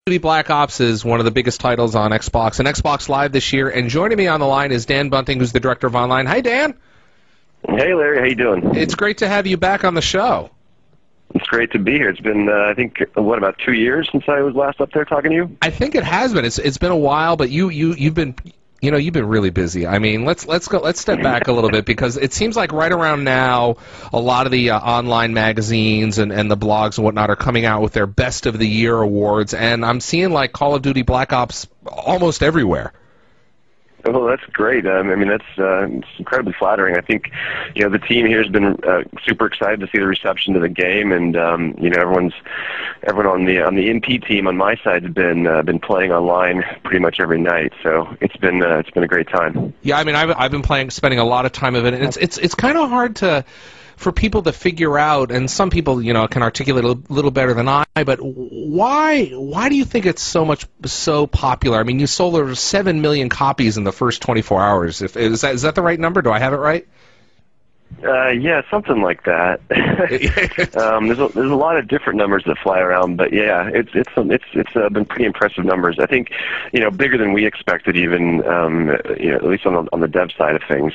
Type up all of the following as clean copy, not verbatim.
Duty Black Ops is one of the biggest titles on Xbox and Xbox Live this year, and joining me on the line is Dan Bunting, who's the director of online. Hi, Dan. Hey, Larry. How you doing? It's great to have you back on the show. It's great to be here. It's been, I think, about 2 years since I was last up there talking to you? I think it has been. It's been a while, but you've been really busy. I mean, let's step back a little bit, because it seems like right around now, a lot of the online magazines and the blogs and whatnot are coming out with their Best of the Year awards, and I'm seeing like Call of Duty Black Ops almost everywhere. Oh, that's great. I mean, it's incredibly flattering. I think, the team here has been super excited to see the reception to the game, and everyone on the MP team on my side has been playing online pretty much every night. So it's been a great time. Yeah, I mean, I've been spending a lot of time of it, and it's kind of hard for people to figure out, and some people, can articulate a little better than I, but why do you think it's so popular? I mean, you sold over 7 million copies in the first 24 hours. Is that the right number? Do I have it right? Yeah, something like that. There's a lot of different numbers that fly around, but yeah, it's been pretty impressive numbers. I think, bigger than we expected, even at least on the dev side of things.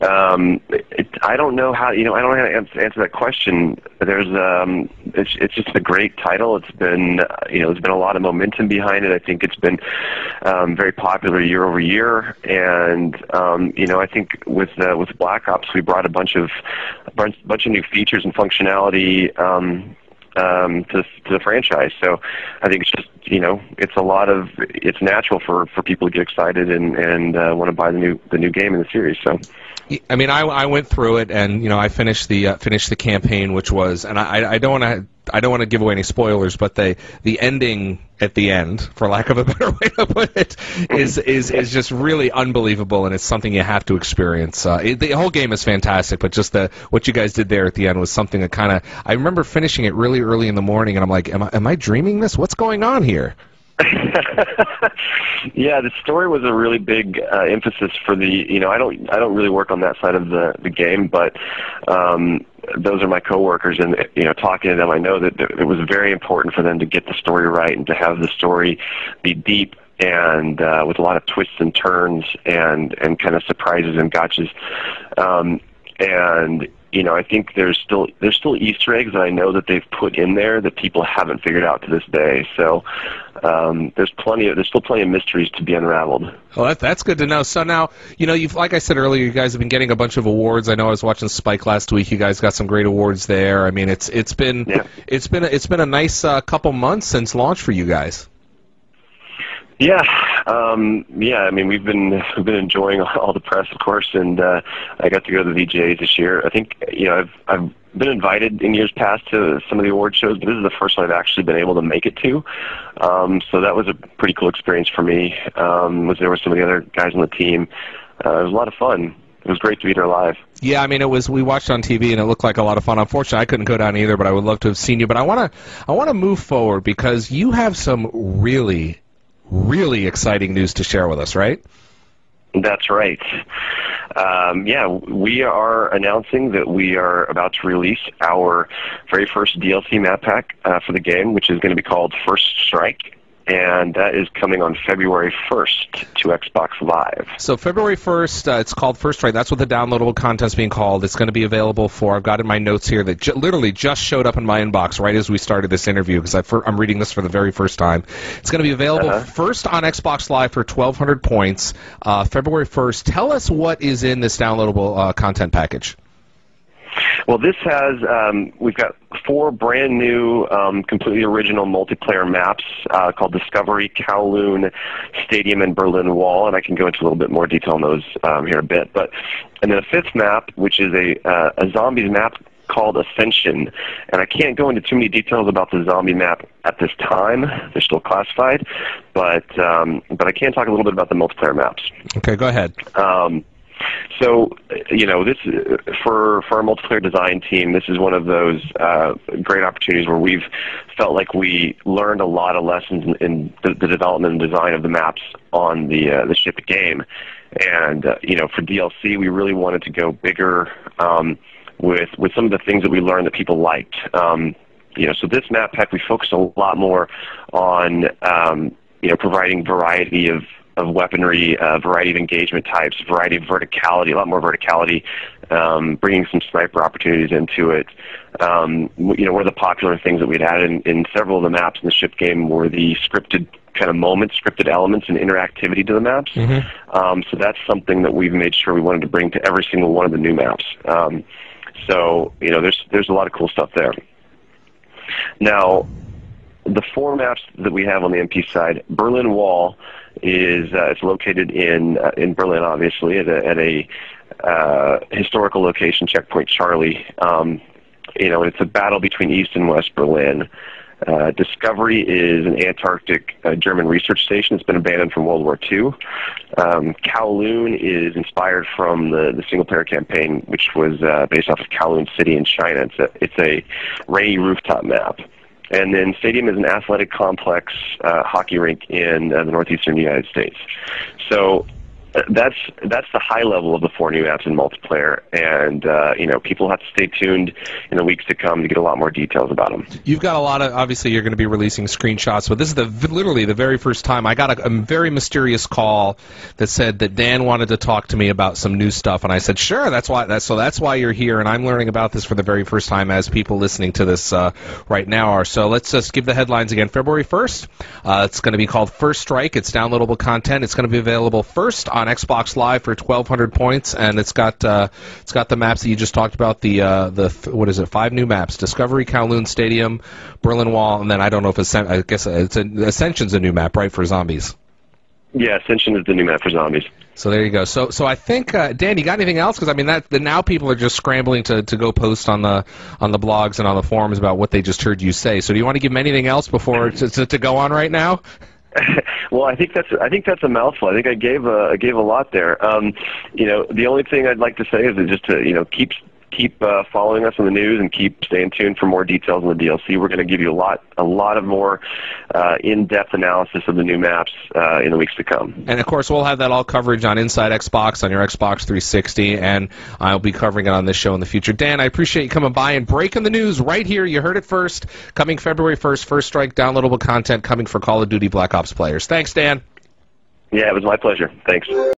I don't know how I don't know how to answer that question. It's just a great title. It's been there's been a lot of momentum behind it. I think it's been very popular year over year, and I think with Black Ops we brought a bunch of new features and functionality to the franchise. So I think it's just it's natural for people to get excited and want to buy the new game in the series. So. I mean, I went through it, and I finished the campaign, which was, and I don't want to give away any spoilers, but the ending at the end, for lack of a better way to put it, is just really unbelievable, and it's something you have to experience. The whole game is fantastic, but just what you guys did there at the end was something that I remember finishing it really early in the morning, and I'm like, am I dreaming this? What's going on here? Yeah, the story was a really big emphasis for the. I don't really work on that side of the game, but those are my coworkers, and talking to them, I know that it was very important for them to get the story right and to have the story be deep and with a lot of twists and turns and kind of surprises and gotchas. And I think there's still Easter eggs that I know that they've put in there that people haven't figured out to this day. So there's still plenty of mysteries to be unraveled. Well, that's good to know. So now, you've, like I said earlier, you guys have been getting a bunch of awards. I know I was watching Spike last week. You guys got some great awards there. I mean, it's been a nice couple months since launch for you guys. Yeah, I mean, we've been enjoying all the press, of course, and I got to go to the VGAs this year. I think I've been invited in years past to some of the award shows, but this is the first one I've actually been able to make it to. So that was a pretty cool experience for me. Was there with some of the other guys on the team. It was a lot of fun. It was great to be there live. Yeah, I mean, we watched on TV and it looked like a lot of fun. Unfortunately, I couldn't go down either, but I would love to have seen you. But I want to move forward, because you have some really exciting news to share with us, right? That's right. We are announcing that we are about to release our very first DLC map pack for the game, which is going to be called First Strike. And that is coming on February 1st to Xbox Live. So February 1st, it's called First Strike. That's what the downloadable content's being called. It's going to be available for, I've got in my notes here, that literally just showed up in my inbox right as we started this interview, because I'm reading this for the very first time. It's going to be available first on Xbox Live for 1,200 points, February 1st. Tell us what is in this downloadable content package. Well, this has, we've got 4 brand new, completely original multiplayer maps called Discovery, Kowloon, Stadium, and Berlin Wall, and I can go into a little bit more detail on those here in a bit. And then a 5th map, which is a zombies map called Ascension, and I can't go into too many details about the zombie map at this time. They're still classified, but I can talk a little bit about the multiplayer maps. Okay, go ahead. So, this for our multiplayer design team, this is one of those great opportunities where we've felt like we learned a lot of lessons in the development and design of the maps on the shipped game. And for DLC, we really wanted to go bigger with some of the things that we learned that people liked. So this map pack, we focus a lot more on providing variety of weaponry, variety of engagement types, variety of verticality, a lot more verticality, bringing some sniper opportunities into it. One of the popular things that we'd added in several of the maps in the ship game were the scripted kind of moments, scripted elements, and interactivity to the maps. So that's something that we've made sure we wanted to bring to every single one of the new maps. There's a lot of cool stuff there. Now, the 4 maps that we have on the MP side, Berlin Wall is it's located in Berlin, obviously, at a historical location, Checkpoint Charlie. It's a battle between East and West Berlin. Discovery is an Antarctic German research station. It's been abandoned from World War II. Kowloon is inspired from the single-player campaign, which was based off of Kowloon City in China. It's a rainy rooftop map. And then Stadium is an athletic complex hockey rink in the northeastern United States. So that's the high level of the 4 new maps in multiplayer, and people have to stay tuned in the weeks to come to get a lot more details about them. You've got a lot of, obviously you're going to be releasing screenshots, but this is literally the very first time I got a very mysterious call that said that Dan wanted to talk to me about some new stuff, and I said, sure, that's why you're here, and I'm learning about this for the very first time, as people listening to this right now are. So let's just give the headlines again. February 1st, it's going to be called First Strike. It's downloadable content. It's going to be available first on Xbox Live for 1,200 points, and it's got the maps that you just talked about. What is it? 5 new maps: Discovery, Kowloon Stadium, Berlin Wall, and then I don't know if Ascension's a new map, right, for zombies? Yeah, Ascension is the new map for zombies. So there you go. So I think Dan, you got anything else? Because I mean, now people are just scrambling to go post on the blogs and on the forums about what they just heard you say. So do you want to give them anything else before to go on right now? Well, I think that's a mouthful. I think I gave a lot there. The only thing I'd like to say is just to keep following us on the news and keep staying tuned for more details on the DLC. We're going to give you a lot of more in-depth analysis of the new maps in the weeks to come. And of course, we'll have that all coverage on Inside Xbox on your Xbox 360, and I'll be covering it on this show in the future. Dan, I appreciate you coming by and breaking the news right here. You heard it first. Coming February 1st, First Strike downloadable content coming for Call of Duty Black Ops players. Thanks, Dan. Yeah, it was my pleasure. Thanks.